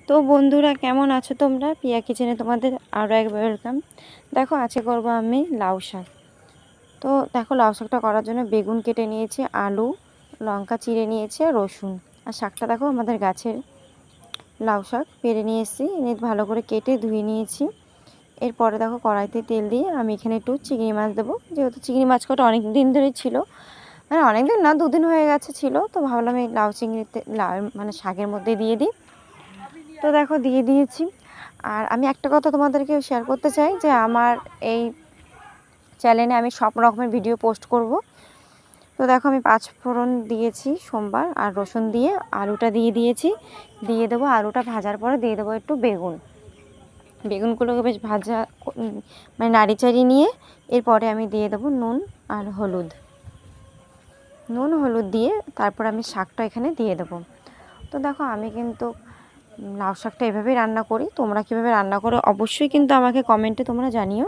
তো বন্ধুরা কেমন আছো তোমরা? পিয়া কিচেনে তোমাদের আরও একবার ওয়েলকাম। দেখো আজকে করব আমি লাউ শাক। তো দেখো লাউ শাকটা করার জন্য বেগুন কেটে নিয়েছি, আলু, লঙ্কা চিড়ে নিয়েছি, রসুন। আর শাকটা দেখো আমাদের গাছের লাউ শাক পেরে নিয়ে এসেছি, এনে ভালো করে কেটে ধুয়ে নিয়েছি। এরপরে দেখো কড়াইতে তেল দিয়ে আমি এখানে একটু চিংড়ি মাছ দেবো, যেহেতু চিংড়ি মাছ কটা অনেক দিন ধরেই ছিল, মানে অনেক দিন না, 2 দিন হয়ে গেছে ছিল। তো ভাবলাম এই লাউ চিংড়িতে মানে শাকের মধ্যে দিয়ে দিই। তো দেখো দিয়ে দিয়েছি। আর আমি একটা কথা তোমাদেরকে শেয়ার করতে চাই যে আমার এই চ্যানেলে আমি সব রকমের ভিডিও পোস্ট করব। তো দেখো আমি 5 ফোড়ন দিয়েছি সোমবার, আর রসুন দিয়ে আলুটা দিয়ে দিয়েছি। দিয়ে দেবো আলুটা ভাজার পরে দিয়ে দেবো একটু বেগুনগুলোকে বেশ ভাজা মানে নাড়ি চাড়িয়ে নিয়ে এরপরে আমি দিয়ে দেবো নুন আর হলুদ দিয়ে তারপর আমি শাকটা এখানে দিয়ে দেবো। তো দেখো আমি কিন্তু লাউ শাকটা এভাবেই রান্না করি, তোমরা কীভাবে রান্না করো অবশ্যই কিন্তু আমাকে কমেন্টে তোমরা জানিও।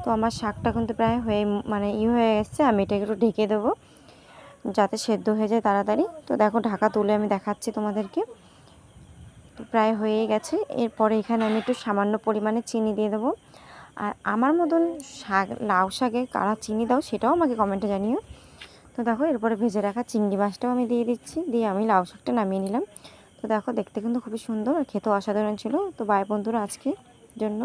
তো আমার শাকটা কিন্তু প্রায় হয়ে মানে হয়ে এসছে, আমি এটাকে একটু ঢেকে দেবো যাতে সেদ্ধ হয়ে যায় তাড়াতাড়ি। তো দেখো ঢাকা তুলে আমি দেখাচ্ছি তোমাদেরকে। তো প্রায় হয়ে গেছে। এরপরে এখানে আমি একটু সামান্য পরিমাণে চিনি দিয়ে দেবো। আর আমার মতন লাউ শাকে কারা চিনি দাও সেটাও আমাকে কমেন্টে জানিও। তো দেখো এরপরে ভেজে রাখা চিংড়ি মাছটাও আমি দিয়ে দিচ্ছি, দিয়ে আমি লাউ শাকটা নামিয়ে নিলাম। তো দেখো দেখতে কিন্তু খুবই সুন্দর আর খেতেও অসাধারণ ছিল। তো বাই বন্ধুরা আজকের জন্য।